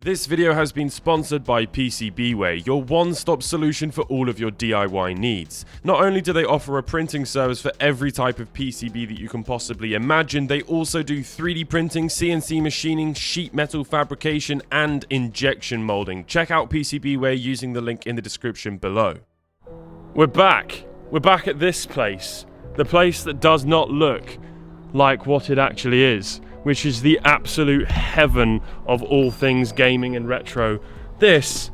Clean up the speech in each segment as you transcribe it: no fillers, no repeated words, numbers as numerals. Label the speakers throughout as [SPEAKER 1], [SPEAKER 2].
[SPEAKER 1] This video has been sponsored by PCBWay, your one-stop solution for all of your DIY needs. Not only do they offer a printing service for every type of PCB that you can possibly imagine, they also do 3D printing, CNC machining, sheet metal fabrication, and injection molding. Check out PCBWay using the link in the description below. We're back. We're back at this place. The place that does not look like what it actually is, which is the absolute heaven of all things gaming and retro. This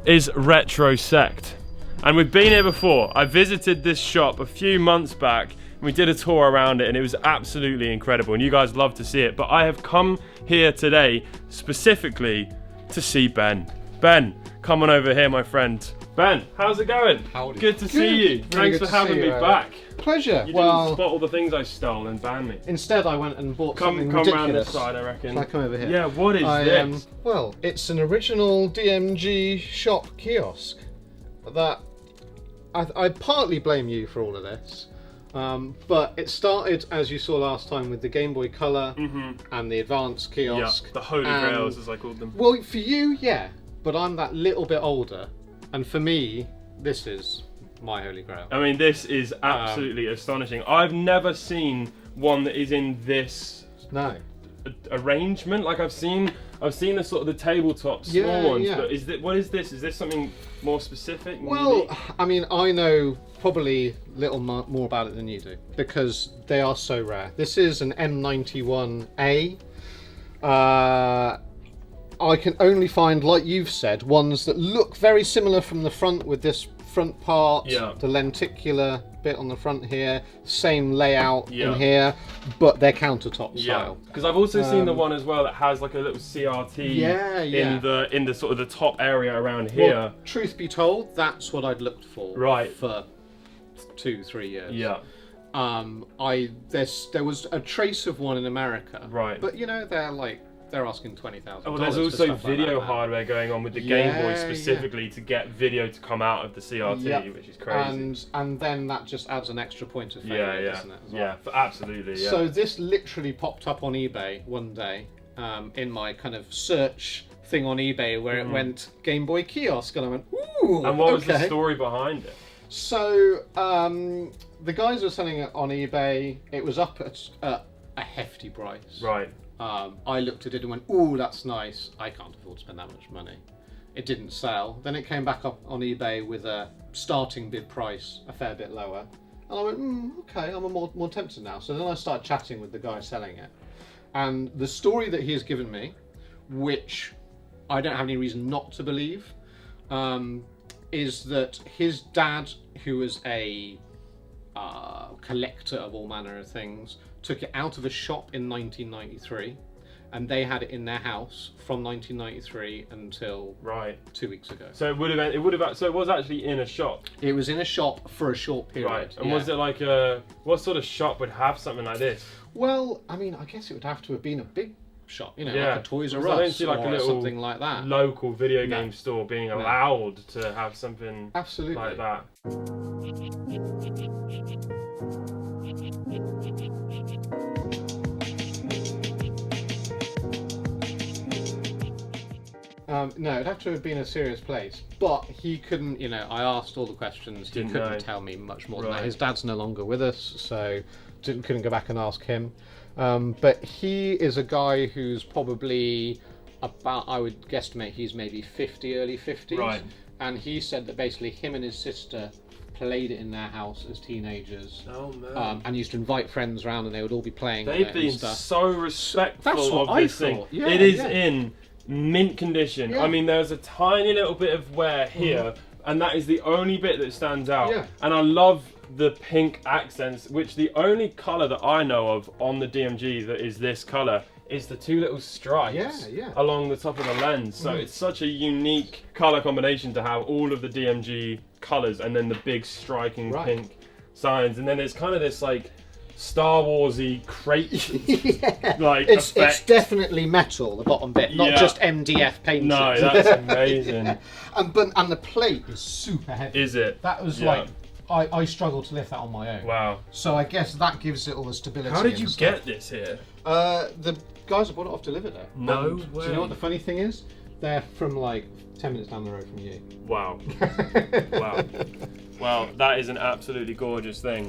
[SPEAKER 1] is Retro Sect. And we've been here before. I visited this shop a few months back and we did a tour around it and it was absolutely incredible and you guys love to see it. But I have come here today specifically to see Ben. Ben, come on over here, my friend. Ben, how's it going?
[SPEAKER 2] Howdy.
[SPEAKER 1] Good to see you. Thanks for having me back.
[SPEAKER 2] Pleasure.
[SPEAKER 1] You didn't spot all the things I stole and ban me.
[SPEAKER 2] Instead I went and bought something ridiculous.
[SPEAKER 1] Come round this side, I reckon.
[SPEAKER 2] Can I come over here?
[SPEAKER 1] Yeah, what is this?
[SPEAKER 2] Well, it's an original DMG shop kiosk that I partly blame you for all of this. But it started, as you saw last time, with the GameBoy Color and the Advanced Kiosk.
[SPEAKER 1] Yeah, the Holy Grails, as I called them.
[SPEAKER 2] Well, for you, yeah. But I'm that little bit older. And for me, this is my Holy Grail.
[SPEAKER 1] I mean, this is absolutely astonishing. I've never seen one that is in this arrangement. Like I've seen the sort of the tabletop small ones, but what is this? Is this something more specific?
[SPEAKER 2] Well, I mean, I know probably little more about it than you do because they are so rare. This is an M91A. I can only find, like you've said, ones that look very similar from the front with this front part, the lenticular bit on the front here, same layout in here, but they're countertop style.
[SPEAKER 1] Because I've also seen the one as well that has like a little CRT in the sort of the top area around here.
[SPEAKER 2] Well, truth be told, that's what I'd looked for for 2-3 years.
[SPEAKER 1] Yeah.
[SPEAKER 2] There was a trace of one in America.
[SPEAKER 1] Right.
[SPEAKER 2] But you know, they're asking $20,000.
[SPEAKER 1] Oh, well, there's also video hardware going on with the Game Boy specifically to get video to come out of the CRT, which is crazy.
[SPEAKER 2] And then that just adds an extra point of failure, doesn't it? As well?
[SPEAKER 1] Absolutely. Yeah.
[SPEAKER 2] So this literally popped up on eBay one day in my kind of search thing on eBay where it went Game Boy Kiosk, and I went, ooh.
[SPEAKER 1] And what was the story behind it?
[SPEAKER 2] So the guys were selling it on eBay. It was up at a hefty price.
[SPEAKER 1] Right.
[SPEAKER 2] I looked at it and went, ooh, that's nice. I can't afford to spend that much money. It didn't sell. Then it came back up on eBay with a starting bid price a fair bit lower. And I went, okay, I'm more tempted now. So then I started chatting with the guy selling it. And the story that he has given me, which I don't have any reason not to believe, is that his dad, who was a collector of all manner of things, took it out of a shop in 1993, and they had it in their house from 1993 until 2 weeks ago.
[SPEAKER 1] So it was actually in a shop.
[SPEAKER 2] It was in a shop for a short period.
[SPEAKER 1] Right. And was it like what sort of shop would have something like this?
[SPEAKER 2] Well, I mean, I guess it would have to have been a big shop, you know, like a Toys R Us
[SPEAKER 1] I don't see like
[SPEAKER 2] or
[SPEAKER 1] a little
[SPEAKER 2] something like that.
[SPEAKER 1] Local video game store being allowed to have something like that. No, it'd have to have been a serious place. But he couldn't, you know, I asked all the questions, he couldn't tell me much more than that. His dad's no longer with us, so couldn't go back and ask him. But he is a guy who's probably about, I would guesstimate he's maybe 50, early 50s. Right. And
[SPEAKER 2] he said that basically him and his sister played it in their house as teenagers.
[SPEAKER 1] Oh man.
[SPEAKER 2] And used to invite friends around and they would all be playing on it.
[SPEAKER 1] They've been so respectful of this thing.
[SPEAKER 2] Yeah,
[SPEAKER 1] it is in mint condition. I mean, there's a tiny little bit of wear here, and that is the only bit that stands out. And I love the pink accents, which the only colour that I know of on the DMG that is this colour is the two little stripes along the top of the lens. So it's such a unique colour combination to have all of the DMG colours and then the big striking pink signs. And then there's kind of this like Star Warsy crate like
[SPEAKER 2] it's
[SPEAKER 1] effect.
[SPEAKER 2] It's definitely metal, the bottom bit, not just MDF painted.
[SPEAKER 1] No, that's amazing.
[SPEAKER 2] and the plate is super heavy.
[SPEAKER 1] Is it?
[SPEAKER 2] That was like I struggled to lift that on my own.
[SPEAKER 1] Wow.
[SPEAKER 2] So I guess that gives it all the stability.
[SPEAKER 1] How did you get this here?
[SPEAKER 2] The guys have bought it off Deliveroo.
[SPEAKER 1] No way.
[SPEAKER 2] Do you know what the funny thing is? They're from like 10 minutes down the road from you.
[SPEAKER 1] Wow. Wow. Well, that is an absolutely gorgeous thing.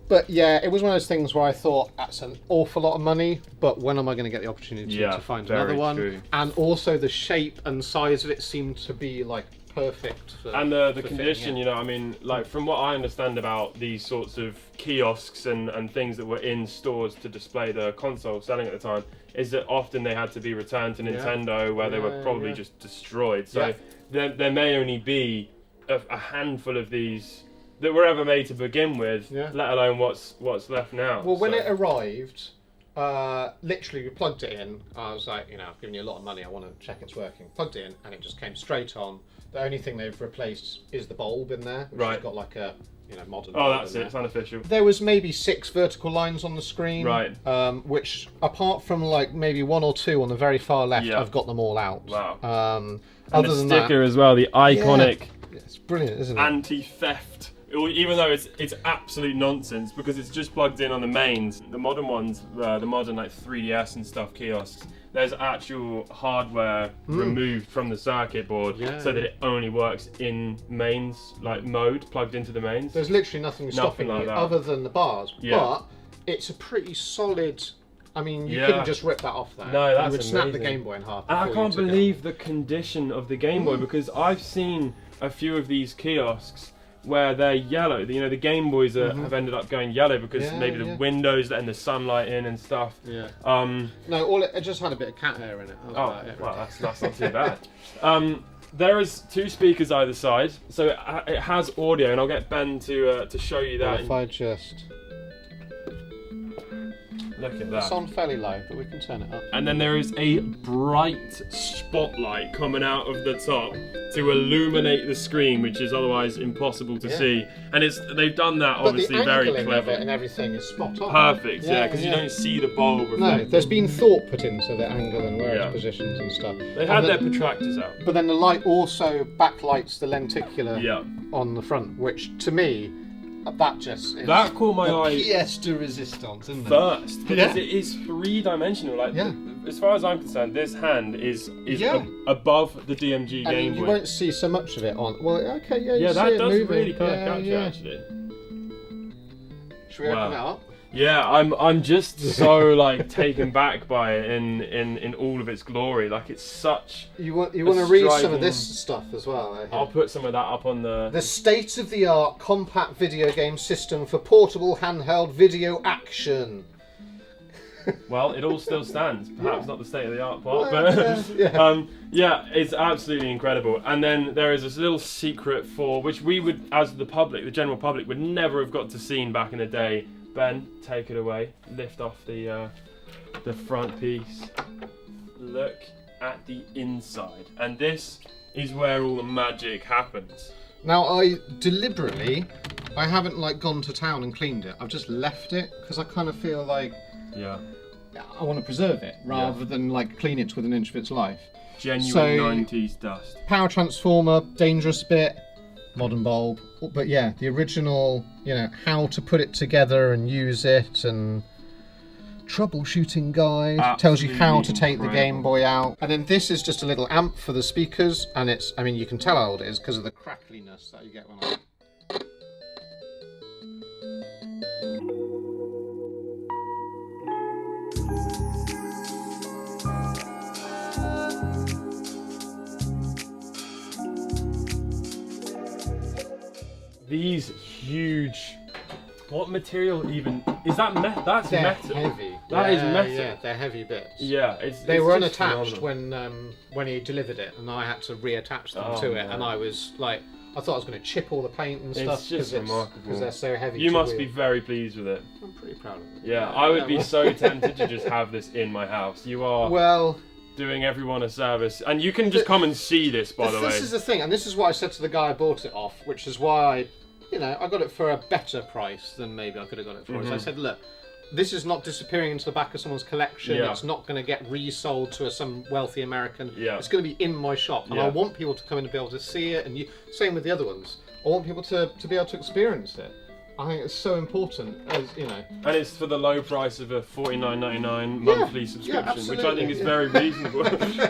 [SPEAKER 2] But yeah, it was one of those things where I thought that's an awful lot of money, but when am I going to get the opportunity to find another one?
[SPEAKER 1] True.
[SPEAKER 2] And also the shape and size of it seemed to be like perfect for,
[SPEAKER 1] and the condition, you know, I mean, like from what I understand about these sorts of kiosks and things that were in stores to display the console selling at the time, is that often they had to be returned to Nintendo where they were probably just destroyed. So there may only be a handful of these that were ever made to begin with, let alone what's left now.
[SPEAKER 2] Well, when it arrived, literally we plugged it in. I was like, you know, I've given you a lot of money, I want to check it's working. Plugged it in and it just came straight on. The only thing they've replaced is the bulb in there, which has got like a, you know, modern.
[SPEAKER 1] Oh, that's it. It's unofficial.
[SPEAKER 2] There was maybe 6 vertical lines on the screen,
[SPEAKER 1] right?
[SPEAKER 2] Which, apart from like maybe 1 or 2 on the very far left, I've got them all out.
[SPEAKER 1] Wow.
[SPEAKER 2] And
[SPEAKER 1] other the than sticker that, as well, the iconic.
[SPEAKER 2] Yeah, it's brilliant, isn't it?
[SPEAKER 1] Anti-theft. Even though it's absolute nonsense because it's just plugged in on the mains. The modern ones, the modern like 3DS and stuff kiosks, there's actual hardware removed from the circuit board so that it only works in mains, like mode, plugged into the mains.
[SPEAKER 2] There's literally nothing stopping
[SPEAKER 1] like
[SPEAKER 2] it
[SPEAKER 1] that.
[SPEAKER 2] other than the bars. But it's a pretty solid. I mean, you couldn't just rip that off there.
[SPEAKER 1] No, that's
[SPEAKER 2] you would snap the
[SPEAKER 1] amazing.
[SPEAKER 2] Game Boy in half.
[SPEAKER 1] And I can't believe the condition of the Game Boy because I've seen a few of these kiosks where they're yellow. You know, the Game Boys have ended up going yellow because maybe the windows letting the sunlight in and stuff.
[SPEAKER 2] Yeah.
[SPEAKER 1] No,
[SPEAKER 2] it just had a bit of cat hair in it.
[SPEAKER 1] Well, that's not too bad. There is 2 speakers either side, so it has audio, and I'll get Ben to show you that.
[SPEAKER 2] If I just
[SPEAKER 1] look at that.
[SPEAKER 2] It's on fairly low, but we can turn it up.
[SPEAKER 1] And then there is a bright spotlight coming out of the top to illuminate the screen, which is otherwise impossible to see. And they've done that obviously very clever.
[SPEAKER 2] Of it and everything is spot on.
[SPEAKER 1] Perfect, because you don't see the bulb.
[SPEAKER 2] No, there's been thought put into the angle and where it's positioned and stuff.
[SPEAKER 1] They had their protractors out.
[SPEAKER 2] But then the light also backlights the lenticular on the front, which to me, that just is
[SPEAKER 1] that caught my eye
[SPEAKER 2] pièce de résistance, isn't it?
[SPEAKER 1] First, because it is 3-dimensional. Like, as far as I'm concerned, this hand is above the DMG Game Boy.
[SPEAKER 2] You won't see so much of it on. Well, okay, you
[SPEAKER 1] that
[SPEAKER 2] see it
[SPEAKER 1] does
[SPEAKER 2] moving.
[SPEAKER 1] really kind of catch you, actually.
[SPEAKER 2] Should we open it up?
[SPEAKER 1] Yeah, I'm just so like taken back by it in all of its glory. Like it's such.
[SPEAKER 2] You want to read some of this stuff as well?
[SPEAKER 1] I'll put some of that up on the
[SPEAKER 2] state-of-the-art compact video game system for portable handheld video action.
[SPEAKER 1] Well, it all still stands. Perhaps not the state-of-the-art part, but it's absolutely incredible. And then there is this little secret for which we would, as the public, the general public, would never have got to see back in the day. Ben, take it away. Lift off the front piece. Look at the inside, and this is where all the magic happens.
[SPEAKER 2] Now, I haven't like gone to town and cleaned it. I've just left it because I kind of feel like I want to preserve it rather than like clean it within an inch of its life.
[SPEAKER 1] Genuine 90s dust.
[SPEAKER 2] Power transformer, dangerous bit. Modern bulb, but the original, how to put it together and use it, and troubleshooting guide tells you how to take the Game Boy out. And then this is just a little amp for the speakers, and you can tell how old it is because of the crackliness that you get when I.
[SPEAKER 1] These huge. What material even is that? That's metal.
[SPEAKER 2] Heavy.
[SPEAKER 1] That is metal.
[SPEAKER 2] Yeah, they're heavy bits.
[SPEAKER 1] Yeah,
[SPEAKER 2] they were unattached when he delivered it, and I had to reattach them to it, and I was like, I thought I was going to chip all the paint and stuff.
[SPEAKER 1] It's just remarkable
[SPEAKER 2] because they're so heavy.
[SPEAKER 1] You must be very pleased with it.
[SPEAKER 2] I'm pretty proud of it.
[SPEAKER 1] Yeah, I would be so tempted to just have this in my house. You are doing everyone a service, and you can just come and see this. By the way,
[SPEAKER 2] this is the thing, and this is what I said to the guy I bought it off, which is why I got it for a better price than maybe I could have got it for. So I said, look, this is not disappearing into the back of someone's collection. It's not going to get resold to some wealthy American. It's going to be in my shop, and I want people to come in and be able to see it. And same with the other ones. I want people to be able to experience it. I think it's so important, as you know.
[SPEAKER 1] And it's for the low price of a $49.99 monthly subscription, which I think is very reasonable.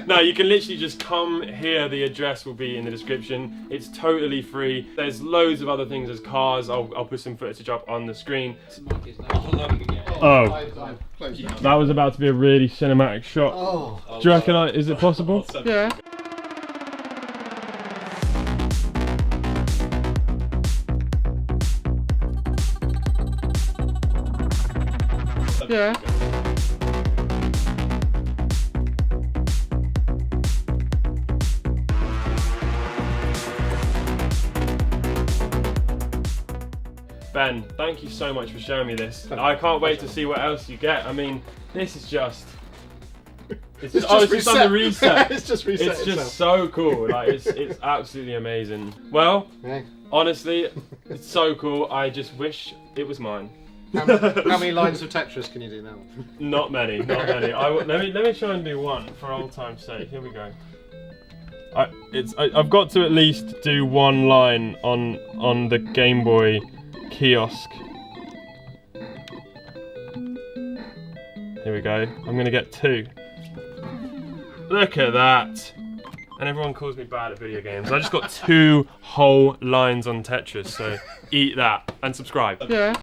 [SPEAKER 1] No, you can literally just come here. The address will be in the description. It's totally free. There's loads of other things as cars. I'll put some footage up on the screen. Oh, that was about to be a really cinematic shot.
[SPEAKER 2] Oh.
[SPEAKER 1] Do you reckon? Is it possible?
[SPEAKER 2] Yeah. Yeah.
[SPEAKER 1] Ben, thank you so much for showing me this. I can't wait to see what else you get. I mean, this is just... It's just on the reset.
[SPEAKER 2] It's just reset.
[SPEAKER 1] It's just so cool. Like it's absolutely amazing. Well, honestly, it's so cool. I just wish it was mine.
[SPEAKER 2] How many lines of Tetris can you do now?
[SPEAKER 1] Not many, not many. Let me try and do one for old time's sake. Here we go. I've got to at least do one line on the GameBoy Kiosk. Here we go. I'm gonna get 2. Look at that. And everyone calls me bad at video games. I just got 2 whole lines on Tetris, so eat that and subscribe.
[SPEAKER 2] Yeah.